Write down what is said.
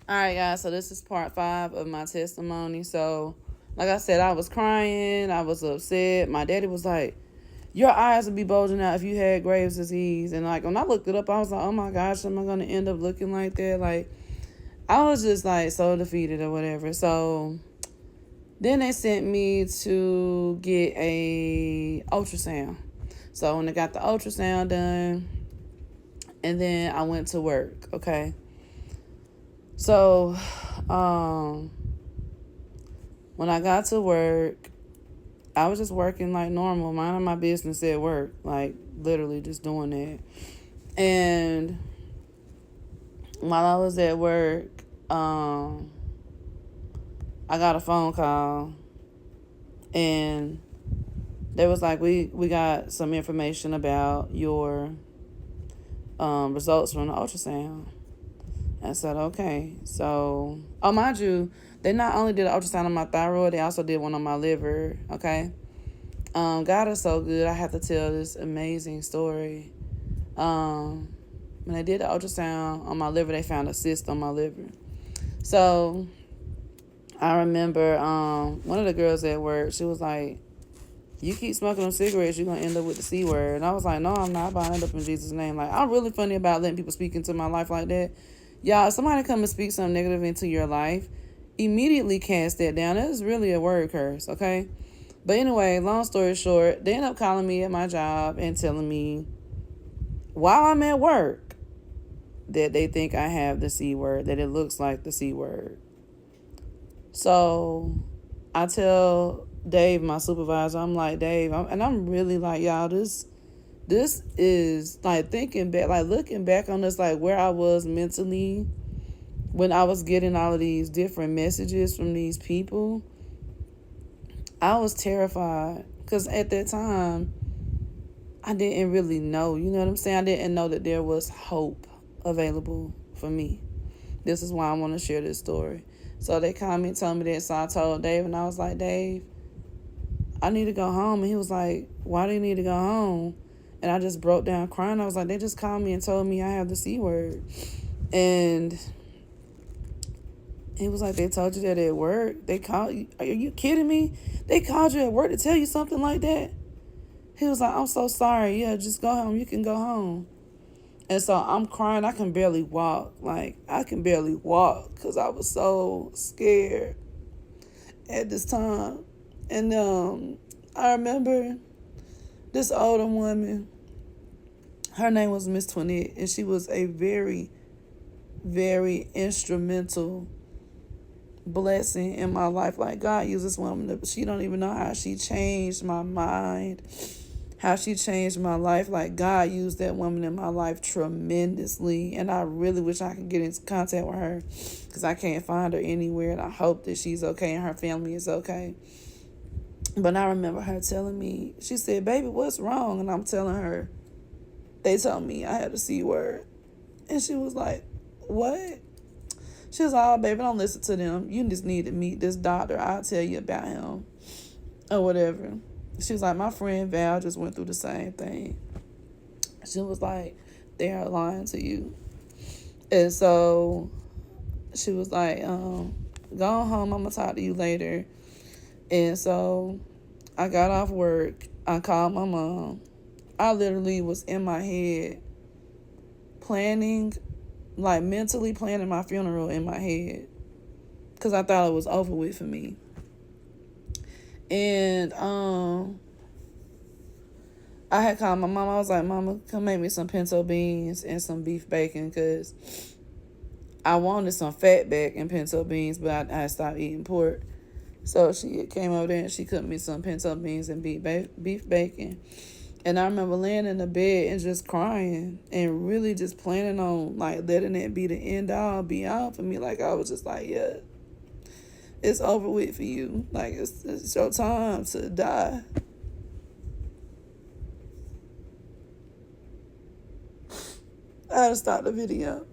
All right, guys. So this is part 5 of my testimony. So, like I said, I was crying. I was upset. My daddy was like, "Your eyes would be bulging out if you had Graves' disease." And like when I looked it up, I was like, "Oh my gosh, am I gonna end up looking like that?" Like I was just like so defeated or whatever. So then they sent me to get a ultrasound. So when I got the ultrasound done, and then I went to work. Okay. So, um, when I got to work, I was just working like normal, minding my business at work, like literally just doing that. And while I was at work, I got a phone call, and they was like, "We got some information about your results from the ultrasound." I said, "Okay." So, oh, mind you, they not only did an ultrasound on my thyroid, they also did one on my liver. Okay. God is so good. I have to tell this amazing story. When they did the ultrasound on my liver, they found a cyst on my liver. So I remember one of the girls at work, she was like, "You keep smoking them cigarettes, you're going to end up with the C word." And I was like, "No, I'm not. I'm about to end up in Jesus' name." Like, I'm really funny about letting people speak into my life like that. Y'all, if somebody come and speak something negative into your life, immediately cast that down. That is really a word curse, okay? But anyway, long story short, they end up calling me at my job and telling me while I'm at work that they think I have the C word, that it looks like the C word. So I tell Dave, my supervisor, I'm like, "Dave," I'm really like, y'all, this is like thinking back, like looking back on this, like where I was mentally when I was getting all of these different messages from these people. I was terrified because at that time I didn't really know, you know what I'm saying? I didn't know that there was hope available for me. This is why I want to share this story. So they called me and told me that. So I told Dave, and I was like, "Dave, I need to go home." And he was like, "Why do you need to go home?" And I just broke down crying. I was like, "They just called me and told me I have the C word." And he was like, "They told you that at work? They called you? Are you kidding me? They called you at work to tell you something like that?" He was like, "I'm so sorry. Yeah, just go home. You can go home." And so I'm crying. I can barely walk. Like, I can barely walk because I was so scared at this time. And I remember this older woman. Her name was Miss Twinette, and she was a very, very instrumental blessing in my life. Like, God used this woman. She don't even know how she changed my mind, how she changed my life. Like, God used that woman in my life tremendously, and I really wish I could get in contact with her because I can't find her anywhere, and I hope that she's okay and her family is okay. But I remember her telling me, she said, "Baby, what's wrong?" And I'm telling her, "They told me I had a C word." And she was like, "What?" She was like, "Oh, baby, don't listen to them. You just need to meet this doctor. I'll tell you about him." Or whatever. She was like, "My friend Val just went through the same thing." She was like, "They are lying to you." And so she was like, "Go home. I'm going to talk to you later." And so I got off work. I called my mom. I literally was in my head planning, like mentally planning my funeral in my head because I thought it was over with for me. And I had called my mom. I was like, "Mama, come make me some pinto beans and some beef bacon because I wanted some fat back and pinto beans, but I stopped eating pork." So she came over there and she cooked me some pinto beans and beef bacon. And I remember laying in the bed and just crying and really just planning on like letting it be the end all be all for me. Like I was just like, "Yeah, it's over with for you. Like it's your time to die." I had to stop the video.